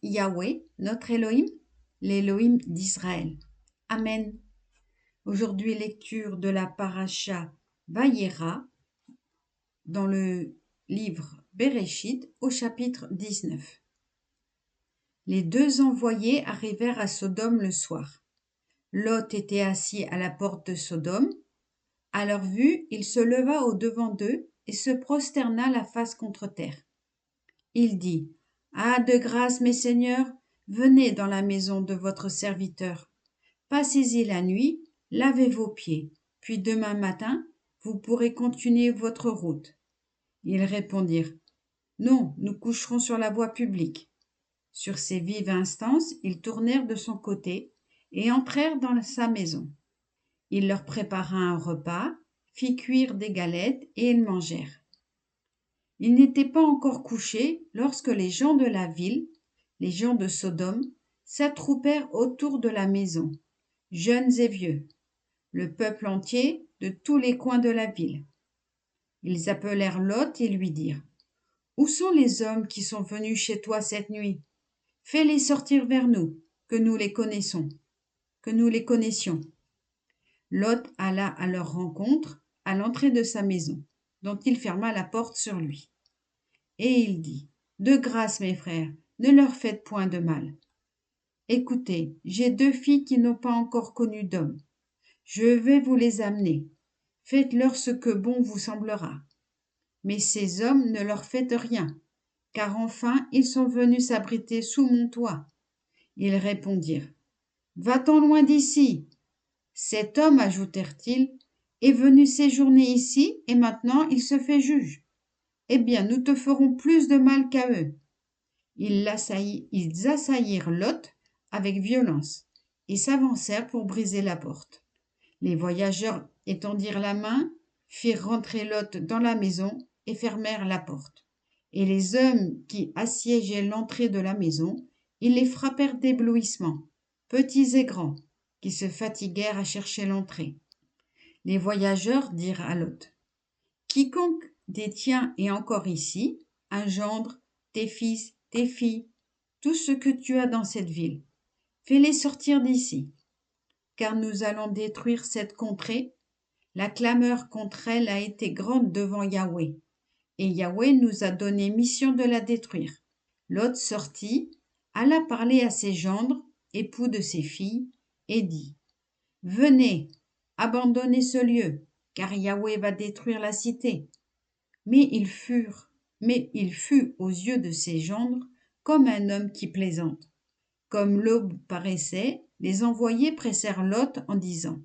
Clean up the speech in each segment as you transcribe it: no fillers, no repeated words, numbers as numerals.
Yahweh, notre Elohim, l'Elohim d'Israël. Amen. Aujourd'hui, lecture de la paracha Vayera dans le livre Bereshit au chapitre 19. Les deux envoyés arrivèrent à Sodome le soir. Lot était assis à la porte de Sodome. À leur vue, il se leva au-devant d'eux et se prosterna la face contre terre. Il dit: Ah, de grâce, mes seigneurs, venez dans la maison de votre serviteur. Passez-y la nuit, lavez vos pieds, puis demain matin, vous pourrez continuer votre route. Ils répondirent: Non, nous coucherons sur la voie publique. Sur ces vives instances, ils tournèrent de son côté et entrèrent dans sa maison. Il leur prépara un repas, fit cuire des galettes et ils mangèrent. Ils n'étaient pas encore couchés lorsque les gens de la ville, les gens de Sodome, s'attroupèrent autour de la maison, jeunes et vieux, le peuple entier de tous les coins de la ville. Ils appelèrent Lot et lui dirent: Où sont les hommes qui sont venus chez toi cette nuit? Fais-les sortir vers nous, que nous les connaissions. Lot alla à leur rencontre à l'entrée de sa maison, dont il ferma la porte sur lui. Et il dit: De grâce, mes frères, ne leur faites point de mal. Écoutez, j'ai 2 filles qui n'ont pas encore connu d'homme. Je vais vous les amener. Faites-leur ce que bon vous semblera. Mais ces hommes, ne leur faites rien, car enfin ils sont venus s'abriter sous mon toit. Ils répondirent: Va-t'en loin d'ici. Cet homme, ajoutèrent-ils, est venu séjourner ici et maintenant il se fait juge. Eh bien, nous te ferons plus de mal qu'à eux. Ils assaillirent Lot avec violence et s'avancèrent pour briser la porte. Les voyageurs étendirent la main, firent rentrer Lot dans la maison et fermèrent la porte. Et les hommes qui assiégeaient l'entrée de la maison, ils les frappèrent d'éblouissement, petits et grands, qui se fatiguèrent à chercher l'entrée. Les voyageurs dirent à Lot: Quiconque des tiens est encore ici, un gendre, tes fils, tes filles, tout ce que tu as dans cette ville, fais-les sortir d'ici, car nous allons détruire cette contrée. La clameur contre elle a été grande devant Yahweh, et Yahweh nous a donné mission de la détruire. Lot sortit, alla parler à ses gendres, époux de ses filles, et dit: Venez, abandonnez ce lieu, car Yahweh va détruire la cité. Mais il fut aux yeux de ses gendres comme un homme qui plaisante. Comme l'aube paraissait, les envoyés pressèrent Lot en disant: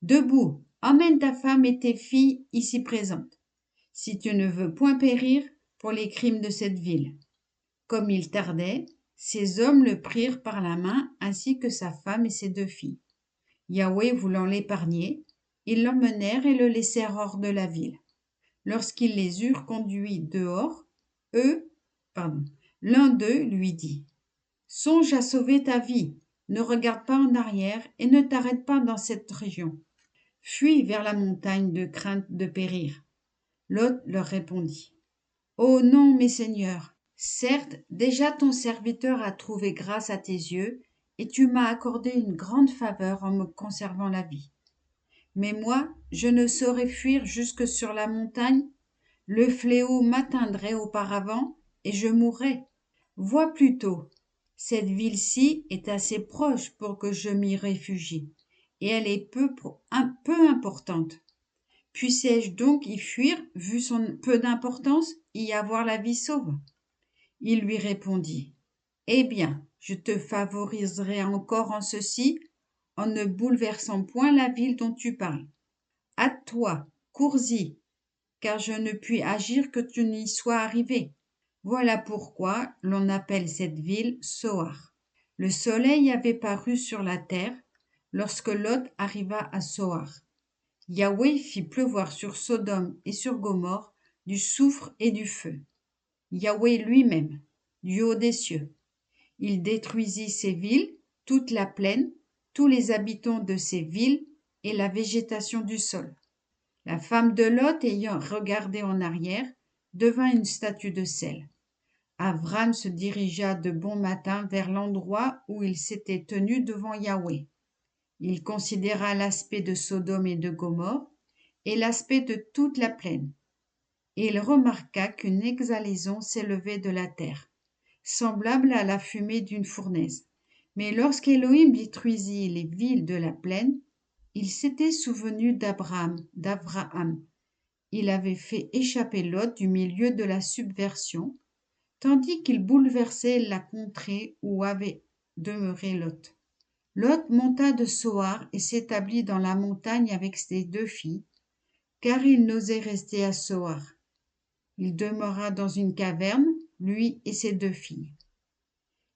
Debout, emmène ta femme et tes filles ici présentes, si tu ne veux point périr pour les crimes de cette ville. Comme il tardait, ces hommes le prirent par la main ainsi que sa femme et ses 2 filles. Yahweh voulant l'épargner, ils l'emmenèrent et le laissèrent hors de la ville. Lorsqu'ils les eurent conduits dehors, l'un d'eux lui dit: Songe à sauver ta vie, ne regarde pas en arrière et ne t'arrête pas dans cette région. Fuis vers la montagne de crainte de périr. Lot leur répondit: Oh non, mes seigneurs, certes, déjà ton serviteur a trouvé grâce à tes yeux, et tu m'as accordé une grande faveur en me conservant la vie. Mais moi, je ne saurais fuir jusque sur la montagne. Le fléau m'atteindrait auparavant, et je mourrais. Vois plutôt, cette ville-ci est assez proche pour que je m'y réfugie, et elle est peu importante. Puissais-je donc y fuir, vu son peu d'importance, y avoir la vie sauve? Il lui répondit: Eh bien, je te favoriserai encore en ceci, en ne bouleversant point la ville dont tu parles. Hâte-toi, cours-y, car je ne puis agir que tu n'y sois arrivé. Voilà pourquoi l'on appelle cette ville Soar. Le soleil avait paru sur la terre lorsque Lot arriva à Soar. Yahweh fit pleuvoir sur Sodome et sur Gomorrhe du soufre et du feu. Yahweh lui-même, du haut des cieux. Il détruisit ces villes, toute la plaine, tous les habitants de ces villes et la végétation du sol. La femme de Lot, ayant regardé en arrière, devint une statue de sel. Avram se dirigea de bon matin vers l'endroit où il s'était tenu devant Yahweh. Il considéra l'aspect de Sodome et de Gomorrhe et l'aspect de toute la plaine. Et il remarqua qu'une exhalaison s'élevait de la terre, semblable à la fumée d'une fournaise. Mais lorsqu'Élohim détruisit les villes de la plaine, il s'était souvenu d'Abraham. Il avait fait échapper Lot du milieu de la subversion, tandis qu'il bouleversait la contrée où avait demeuré Lot. Lot monta de Soar et s'établit dans la montagne avec ses 2 filles, car il n'osait rester à Soar. Il demeura dans une caverne, lui et ses 2 filles.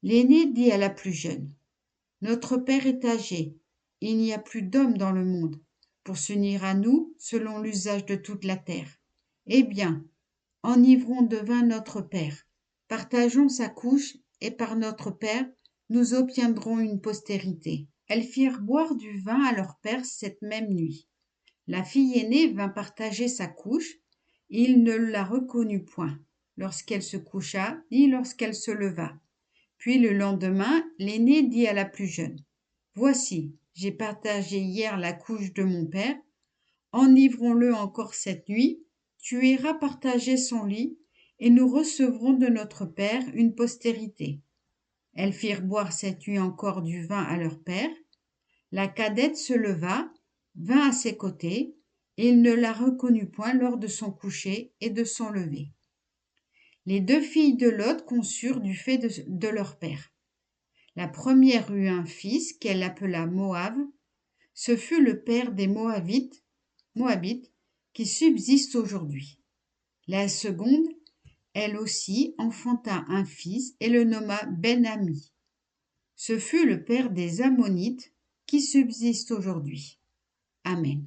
L'aînée dit à la plus jeune: Notre père est âgé, et il n'y a plus d'hommes dans le monde pour s'unir à nous selon l'usage de toute la terre. Eh bien, enivrons de vin notre père, partageons sa couche, et par notre père, nous obtiendrons une postérité. Elles firent boire du vin à leur père cette même nuit. La fille aînée vint partager sa couche, et il ne la reconnut point lorsqu'elle se coucha, ni lorsqu'elle se leva. Puis le lendemain, l'aînée dit à la plus jeune: Voici, j'ai partagé hier la couche de mon père, enivrons-le encore cette nuit, tu iras partager son lit, et nous recevrons de notre père une postérité. Elles firent boire cette nuit encore du vin à leur père. La cadette se leva, vint à ses côtés, et il ne la reconnut point lors de son coucher et de son lever. Les 2 filles de Lot conçurent du fait de leur père. La première eut un fils qu'elle appela Moab. Ce fut le père des Moabites qui subsistent aujourd'hui. La seconde, elle aussi, enfanta un fils et le nomma Ben-Ami. Ce fut le père des Ammonites qui subsistent aujourd'hui. Amen.